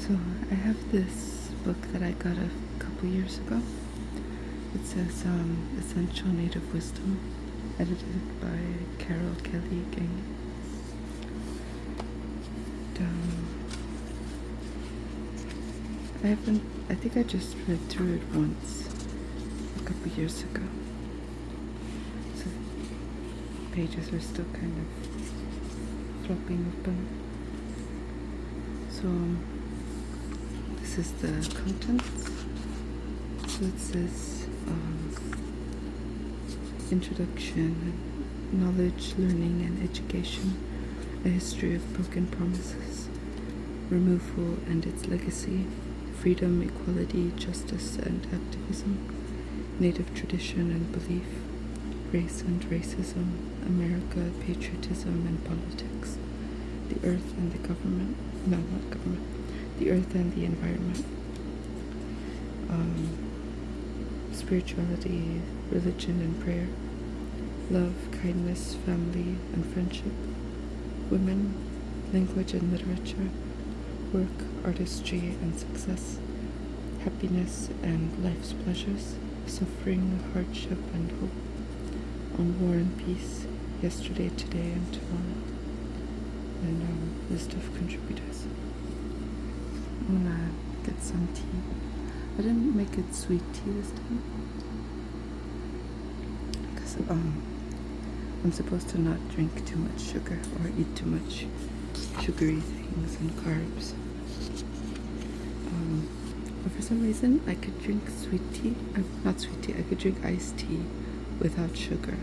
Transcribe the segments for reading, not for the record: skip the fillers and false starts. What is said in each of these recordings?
So I have this book that I got a couple years ago. It says Essential Native Wisdom, edited by Carol Kelly Gang. I think I just read through it once a couple years ago. So pages are still kind of flopping open. So this is the contents. So it says Introduction, Knowledge, Learning and Education, a History of Broken Promises, Removal and its Legacy, Freedom, Equality, Justice and Activism, Native Tradition and Belief, Race and Racism, America, Patriotism and Politics, the Earth and the Government, no, not government, the Earth and the Environment, Spirituality, Religion and Prayer, Love, Kindness, Family and Friendship, Women, Language and Literature, Work, Artistry and Success, Happiness and Life's Pleasures, Suffering, Hardship and Hope, On War and Peace, Yesterday, Today and Tomorrow, and list of contributors. I'm gonna get some tea. I didn't make it sweet tea this time because I'm supposed to not drink too much sugar or eat too much sugary things and carbs. But for some reason I could drink sweet tea, not sweet tea, I could drink iced tea without sugar.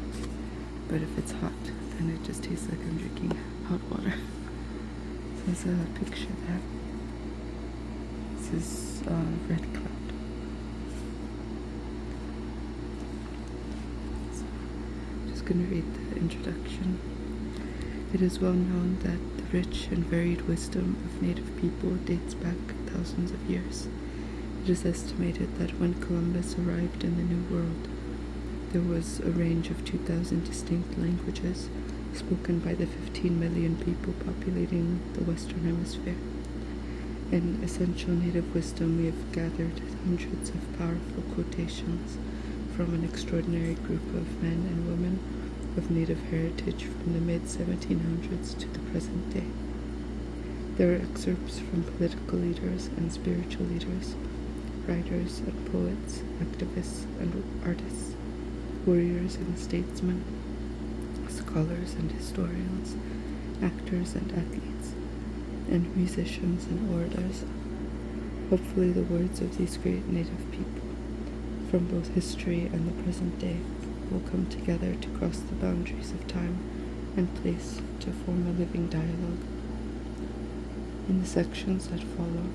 But if it's hot, then it just tastes like I'm drinking hot water. So there's a picture there. This is Red Cloud. So I'm just going to read the introduction. It is well known that the rich and varied wisdom of Native people dates back thousands of years. It is estimated that when Columbus arrived in the New World, there was a range of 2,000 distinct languages spoken by the 15 million people populating the Western Hemisphere. In Essential Native Wisdom, we have gathered hundreds of powerful quotations from an extraordinary group of men and women of Native heritage from the mid-1700s to the present day. There are excerpts from political leaders and spiritual leaders, writers and poets, activists and artists, warriors and statesmen, scholars and historians, actors and athletes, and musicians and orators. Hopefully the words of these great Native people, from both history and the present day, will come together to cross the boundaries of time and place to form a living dialogue. In the selections that follow,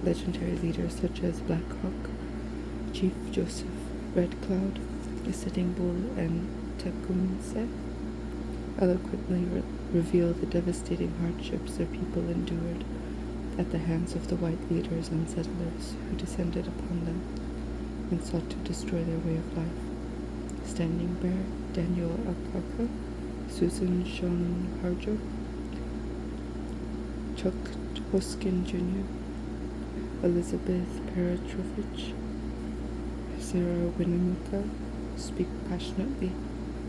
legendary leaders such as Black Hawk, Chief Joseph, Red Cloud, Sitting Bull, and Tecumseh eloquently reveal the devastating hardships their people endured at the hands of the white leaders and settlers who descended upon them and sought to destroy their way of life. Standing Bear, Daniel Akaka, Susan Sean Harjo, Chuck Hoskin Jr., Elizabeth Peratrovich, Sarah Winnemucca speak passionately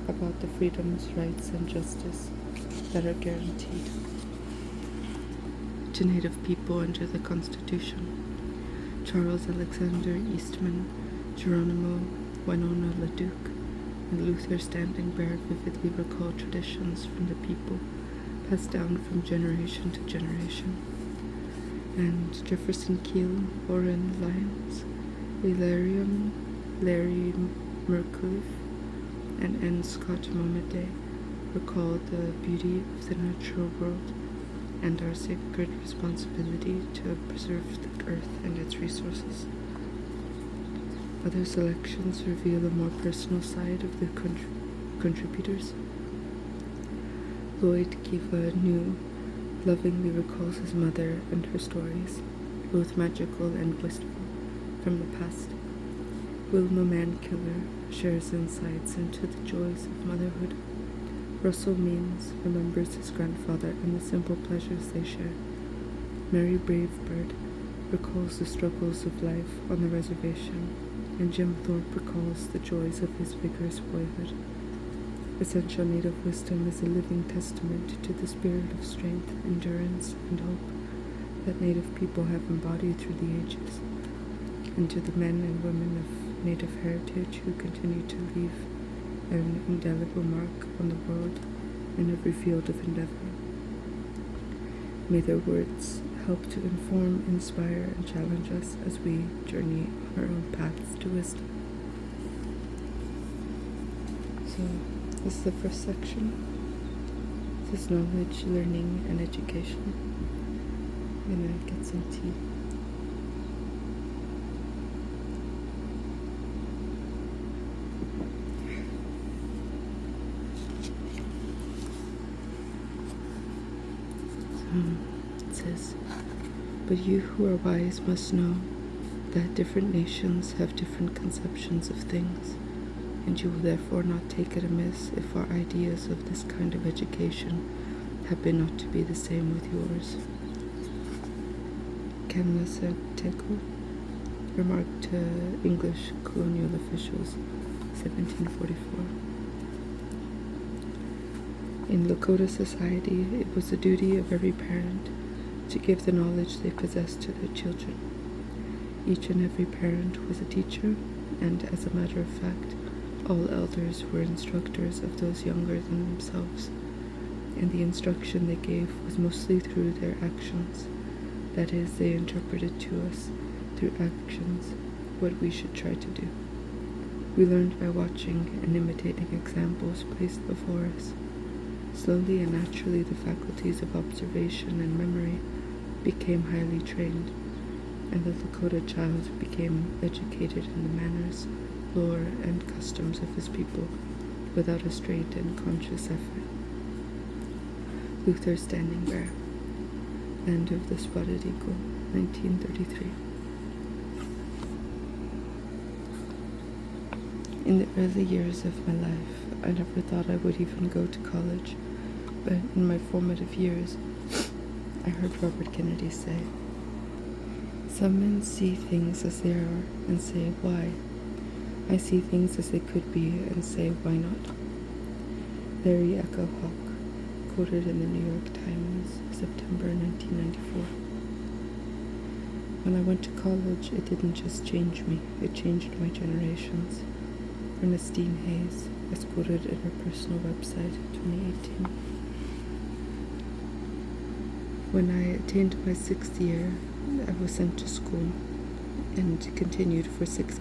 about the freedoms, rights, and justice that are guaranteed to Native people under the Constitution. Charles Alexander Eastman, Geronimo Winona LaDuke, and Luther Standing Bear vividly recall traditions from the people passed down from generation to generation. And Jefferson Keel, Warren Lyons, Larry Mercouliff, and N. Scott Momaday recall the beauty of the natural world and our sacred responsibility to preserve the earth and its resources. Other selections reveal a more personal side of the contributors. Lloyd Kiva New lovingly recalls his mother and her stories, both magical and wistful, from the past. Wilma Mankiller shares insights into the joys of motherhood. Russell Means remembers his grandfather and the simple pleasures they shared, Mary Bravebird recalls the struggles of life on the reservation, and Jim Thorpe recalls the joys of his vigorous boyhood. Essential Native wisdom is a living testament to the spirit of strength, endurance, and hope that Native people have embodied through the ages, and to the men and women of Native heritage who continue to leave an indelible mark on the world in every field of endeavor. May their words help to inform, inspire, and challenge us as we journey on our own paths to wisdom. So, this is the first section. This is knowledge, learning, and education. I'm gonna get some tea. It says, "But you who are wise must know that different nations have different conceptions of things, and you will therefore not take it amiss if our ideas of this kind of education happen not to be the same with yours." Kamlasateko remarked to English colonial officials, 1744. In Lakota society, it was the duty of every parent to give the knowledge they possessed to their children. Each and every parent was a teacher, and as a matter of fact, all elders were instructors of those younger than themselves, and the instruction they gave was mostly through their actions. That is, they interpreted to us, through actions, what we should try to do. We learned by watching and imitating examples placed before us. Slowly and naturally, the faculties of observation and memory became highly trained, and the Lakota child became educated in the manners, lore, and customs of his people without a straight and conscious effort. Luther Standing Bear, Land of the Spotted Eagle, 1933. In the early years of my life, I never thought I would even go to college, but in my formative years, I heard Robert Kennedy say, "Some men see things as they are and say, why? I see things as they could be and say, why not?" Larry Echo Hawk, quoted in the New York Times, September 1994. When I went to college, it didn't just change me, it changed my generations. Ernestine Hayes, as quoted in her personal website, 2018. When I attained my 6th year, I was sent to school and continued for six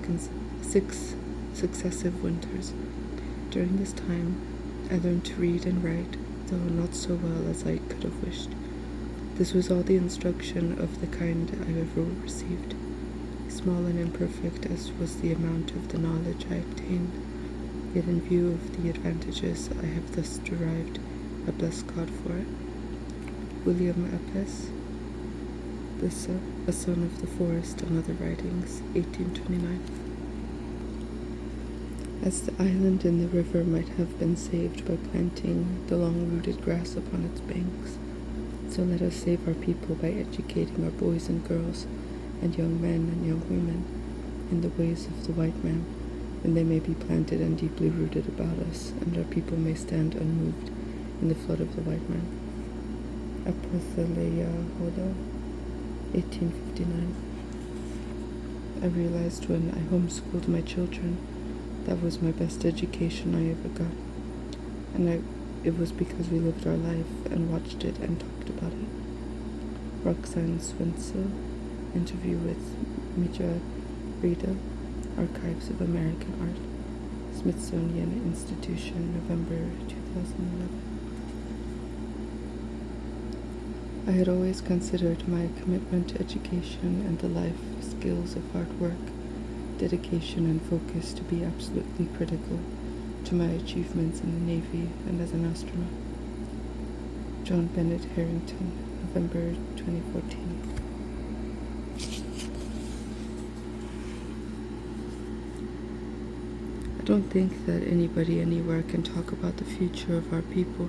successive winters. During this time, I learned to read and write, though not so well as I could have wished. This was all the instruction of the kind I ever received. Small and imperfect as was the amount of the knowledge I obtained, yet in view of the advantages I have thus derived, I bless God for it. William Apess, A Son of the Forest and Other Writings, 1829. As the island in the river might have been saved by planting the long-rooted grass upon its banks, so let us save our people by educating our boys and girls and young men and young women in the ways of the white man, and they may be planted and deeply rooted about us, and our people may stand unmoved in the flood of the white man. Apothaleia Hodo, 1859. I realized when I homeschooled my children that was my best education I ever got, and it was because we lived our life and watched it and talked about it. Roxanne Swinsil, interview with Mitra Reda, Archives of American Art, Smithsonian Institution, November 2011. I had always considered my commitment to education and the life skills of hard work, dedication, and focus to be absolutely critical to my achievements in the Navy and as an astronaut. John Bennett Harrington, November 2014. I don't think that anybody anywhere can talk about the future of our people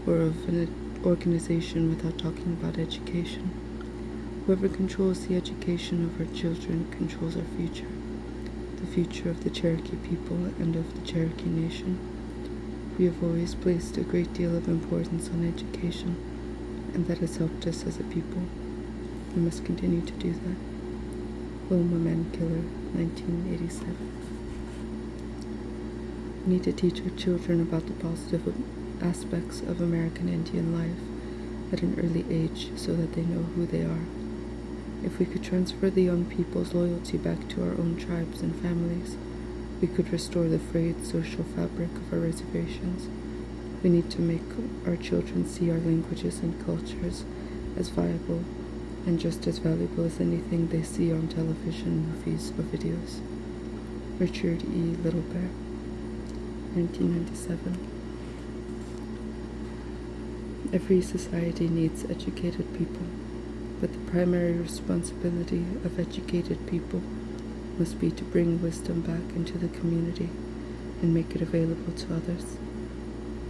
or of an organization without talking about education. Whoever controls the education of our children controls our future, the future of the Cherokee people and of the Cherokee Nation. We have always placed a great deal of importance on education, and that has helped us as a people. We must continue to do that. Wilma Mankiller, 1987. We need to teach our children about the positive aspects of American Indian life at an early age so that they know who they are. If we could transfer the young people's loyalty back to our own tribes and families, we could restore the frayed social fabric of our reservations. We need to make our children see our languages and cultures as viable and just as valuable as anything they see on television, movies, or videos. Richard E. Littlebear, 1997. Every society needs educated people, but the primary responsibility of educated people must be to bring wisdom back into the community and make it available to others.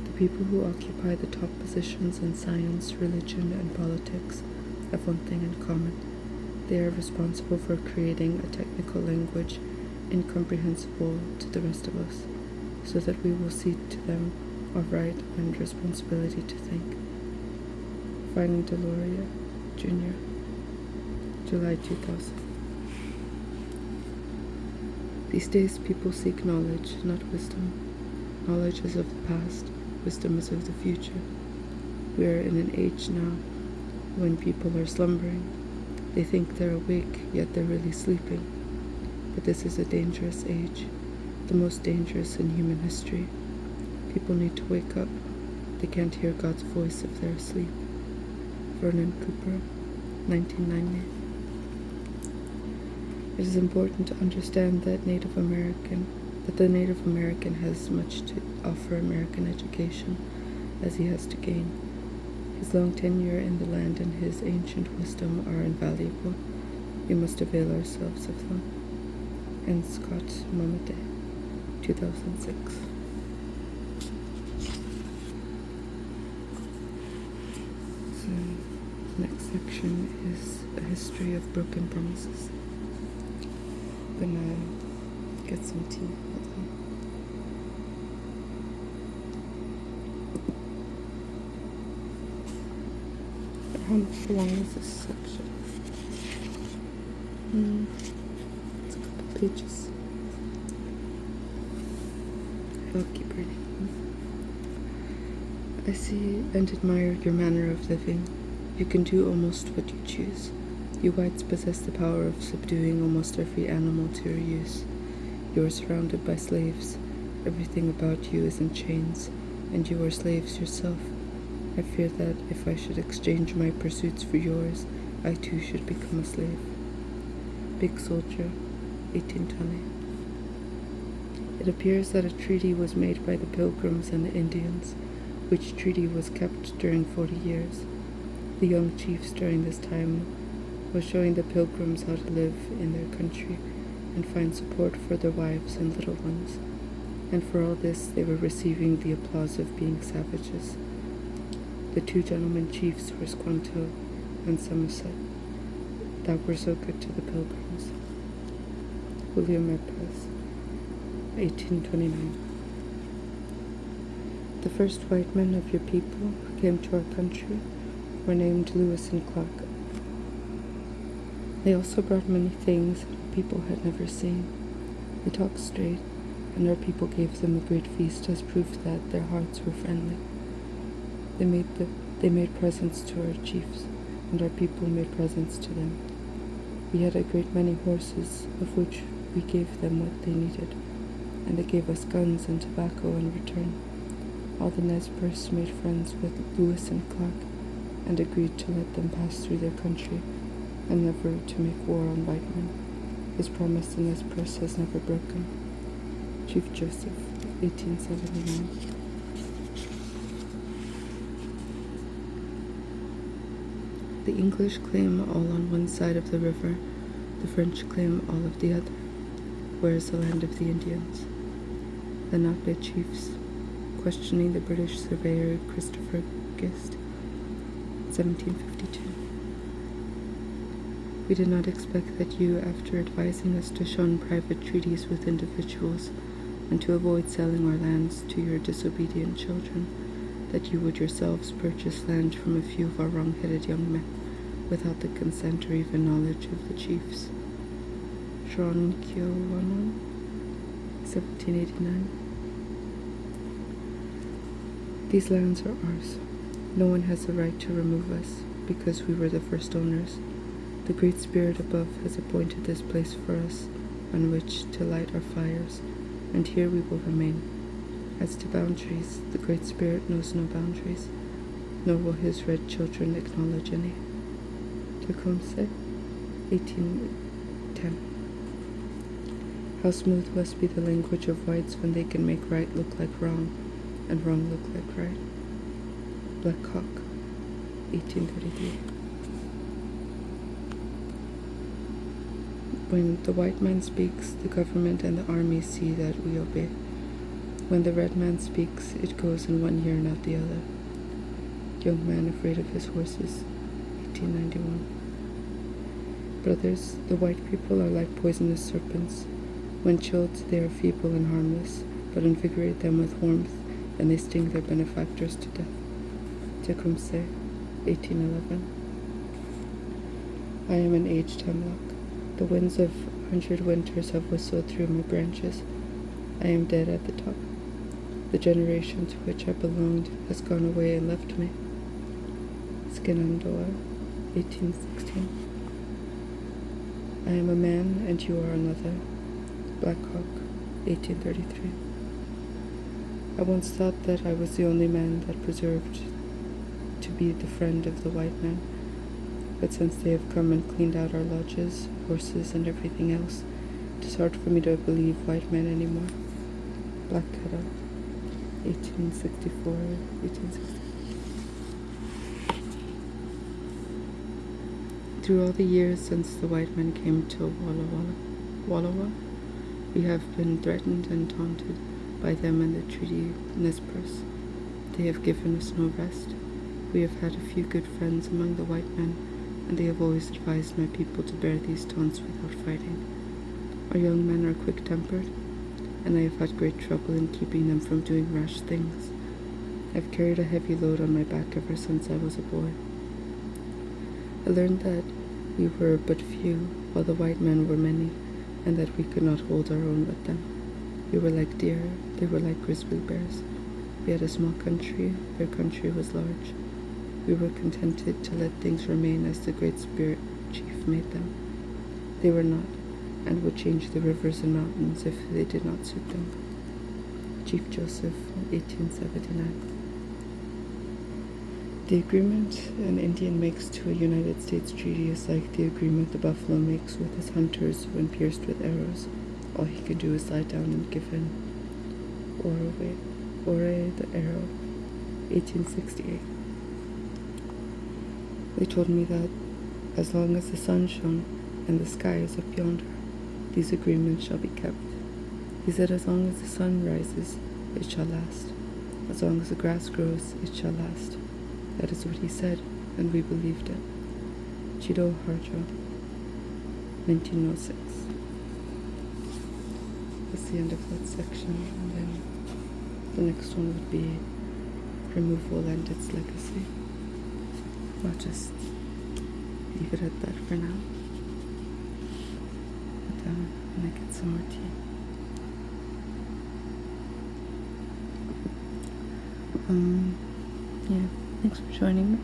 The people who occupy the top positions in science, religion, and politics have one thing in common. They are responsible for creating a technical language incomprehensible to the rest of us, so that we will see to them our right and responsibility to think. Finding Deloria, Jr., July 2000. These days people seek knowledge, not wisdom. Knowledge is of the past, wisdom is of the future. We are in an age now when people are slumbering. They think they're awake, yet they're really sleeping. But this is a dangerous age, the most dangerous in human history. People need to wake up. They can't hear God's voice if they're asleep. Vernon Cooper, 1990. It is important to understand that the Native American has much to offer American education, as he has to gain. His long tenure in the land and his ancient wisdom are invaluable. We must avail ourselves of them. And Scott Mamade, 2006. So, next section is a history of broken promises. I'm gonna get some tea. Hold on. How much long is this section? It's a couple pages. I'll keep reading. I see and admire your manner of living. You can do almost what you choose. You whites possess the power of subduing almost every animal to your use. You are surrounded by slaves. Everything about you is in chains, and you are slaves yourself. I fear that if I should exchange my pursuits for yours, I too should become a slave. Big Soldier, 1820. It appears that a treaty was made by the Pilgrims and the Indians, which treaty was kept during 40 years. The young chiefs during this time was showing the Pilgrims how to live in their country and find support for their wives and little ones. And for all this they were receiving the applause of being savages. The two gentlemen chiefs were Squanto and Somerset, that were so good to the Pilgrims. William Maples, 1829. The first white men of your people who came to our country were named Lewis and Clark. They also brought many things that people had never seen. They talked straight, and our people gave them a great feast as proof that their hearts were friendly. They made presents to our chiefs, and our people made presents to them. We had a great many horses, of which we gave them what they needed, and they gave us guns and tobacco in return. All the Nez Perce made friends with Lewis and Clark, and agreed to let them pass through their country, and never to make war on white men. His promise to Nez Perce has never broken. Chief Joseph, 1879. The English claim all on one side of the river, the French claim all of the other. Where is the land of the Indians? The Nape chiefs, questioning the British surveyor Christopher Gist, 1752. We did not expect that you, after advising us to shun private treaties with individuals and to avoid selling our lands to your disobedient children, that you would yourselves purchase land from a few of our wrong-headed young men without the consent or even knowledge of the chiefs. Shron Kyowanon, 1789. These lands are ours. No one has the right to remove us, because we were the first owners. The Great Spirit above has appointed this place for us, on which to light our fires, and here we will remain. As to boundaries, the Great Spirit knows no boundaries, nor will his red children acknowledge any. Tecumseh, 1810. How smooth must be the language of whites when they can make right look like wrong, and wrong look like right. Black Hawk, 1833. When the white man speaks, the government and the army see that we obey. When the red man speaks, it goes in one ear and out the other. Young man afraid of his horses, 1891. Brothers, the white people are like poisonous serpents. When chilled, they are feeble and harmless, but invigorate them with warmth, and they sting their benefactors to death. Tecumseh, 1811. I am an aged hemlock. The winds of 100 winters have whistled through my branches. I am dead at the top. The generation to which I belonged has gone away and left me. Shenandoah, 1816. I am a man and you are another. Black Hawk, 1833. I once thought that I was the only man that preserved to be the friend of the white man, but since they have come and cleaned out our lodges, horses, and everything else, it is hard for me to believe white men anymore. Black Kettle, 1864, 1860. Through all the years since the white men came to Wallowa, we have been threatened and taunted by them and the Treaty Nez-Perce. They have given us no rest. We have had a few good friends among the white men, and they have always advised my people to bear these taunts without fighting. Our young men are quick-tempered, and I have had great trouble in keeping them from doing rash things. I have carried a heavy load on my back ever since I was a boy. I learned that we were but few, while the white men were many, and that we could not hold our own with them. We were like deer, they were like grizzly bears. We had a small country, their country was large. We were contented to let things remain as the Great Spirit Chief made them. They were not, and would change the rivers and mountains if they did not suit them. Chief Joseph, 1879. The agreement an Indian makes to a United States treaty is like the agreement the buffalo makes with his hunters when pierced with arrows. All he can do is lie down and give in. Ore the Arrow, 1868. They told me that as long as the sun shone and the sky is up yonder, these agreements shall be kept. He said as long as the sun rises, it shall last. As long as the grass grows, it shall last. That is what he said, and we believed it. Chido Harjo, 1906. That's the end of that section, and then the next one would be removal and its legacy. I'll just leave it at that for now. But I'm gonna get some more tea. Yeah, thanks for joining me.